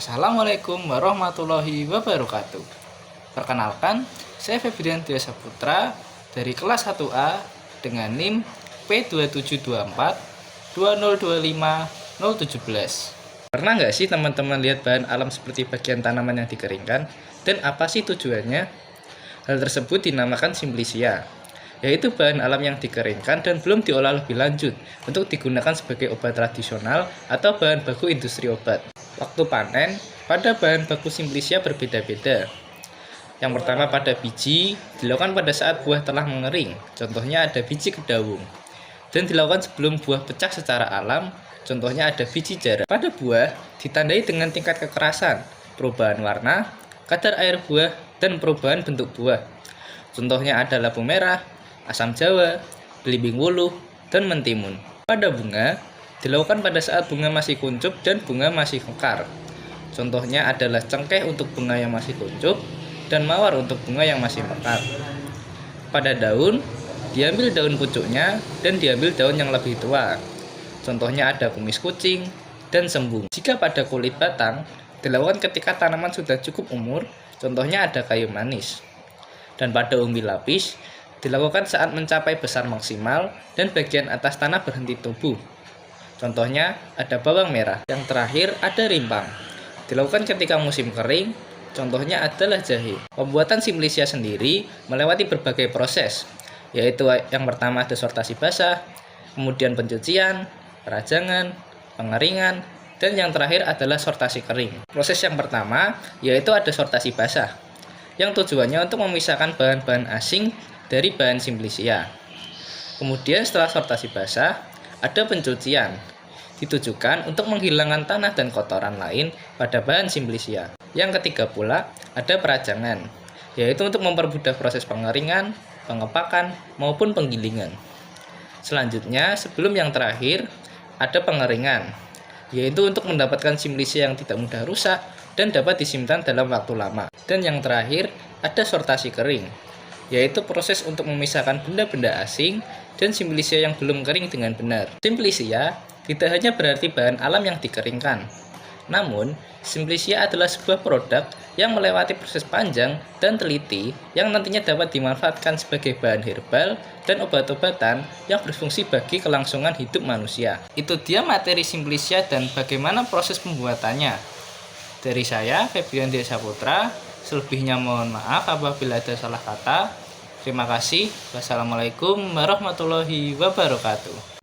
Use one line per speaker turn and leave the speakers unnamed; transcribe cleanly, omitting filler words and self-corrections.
Assalamualaikum warahmatullahi wabarakatuh. Perkenalkan, saya Febrian Dwi Saputra dari kelas 1A dengan NIM P2724 2025017. Pernah nggak sih teman-teman lihat bahan alam seperti bagian tanaman yang dikeringkan? Dan apa sih tujuannya? Hal tersebut dinamakan simplicia, yaitu bahan alam yang dikeringkan dan belum diolah lebih lanjut untuk digunakan sebagai obat tradisional atau bahan baku industri obat. Waktu panen pada bahan baku simplicia berbeda-beda. Yang pertama pada biji, dilakukan pada saat buah telah mengering, contohnya ada biji kedawung. Dan dilakukan sebelum buah pecah secara alam, contohnya ada biji jarak. Pada buah, ditandai dengan tingkat kekerasan, perubahan warna, kadar air buah, dan perubahan bentuk buah. Contohnya ada labu merah, asam jawa, belimbing wuluh, dan mentimun. Pada bunga, dilakukan pada saat bunga masih kuncup dan bunga masih mekar. Contohnya adalah cengkeh untuk bunga yang masih kuncup dan mawar untuk bunga yang masih mekar. Pada daun, diambil daun pucuknya dan diambil daun yang lebih tua. Contohnya ada kumis kucing dan sembung. Jika pada kulit batang, dilakukan ketika tanaman sudah cukup umur, contohnya ada kayu manis. Dan pada umbi lapis, dilakukan saat mencapai besar maksimal dan bagian atas tanah berhenti tumbuh. Contohnya ada bawang merah. Yang terakhir ada rimpang. Dilakukan ketika musim kering, contohnya adalah jahe. Pembuatan simplicia sendiri melewati berbagai proses, yaitu yang pertama ada sortasi basah, kemudian pencucian, perajangan, pengeringan, dan yang terakhir adalah sortasi kering. Proses yang pertama yaitu ada sortasi basah, yang tujuannya untuk memisahkan bahan-bahan asing dari bahan simplicia. Kemudian setelah sortasi basah, ada pencucian, ditujukan untuk menghilangkan tanah dan kotoran lain pada bahan simplicia. Yang ketiga pula, ada perajangan, yaitu untuk mempermudah proses pengeringan, pengepakan, maupun penggilingan. Selanjutnya, sebelum yang terakhir, ada pengeringan, yaitu untuk mendapatkan simplicia yang tidak mudah rusak dan dapat disimpan dalam waktu lama. Dan yang terakhir, ada sortasi kering, yaitu proses untuk memisahkan benda-benda asing dan simplicia yang belum kering dengan benar. Simplicia tidak hanya berarti bahan alam yang dikeringkan, namun simplicia adalah sebuah produk yang melewati proses panjang dan teliti yang nantinya dapat dimanfaatkan sebagai bahan herbal dan obat-obatan yang berfungsi bagi kelangsungan hidup manusia. Itu dia materi simplicia dan bagaimana proses pembuatannya. Dari saya, Febrian Dwi Saputra, selebihnya mohon maaf apabila ada salah kata. Terima kasih. Wassalamualaikum warahmatullahi wabarakatuh.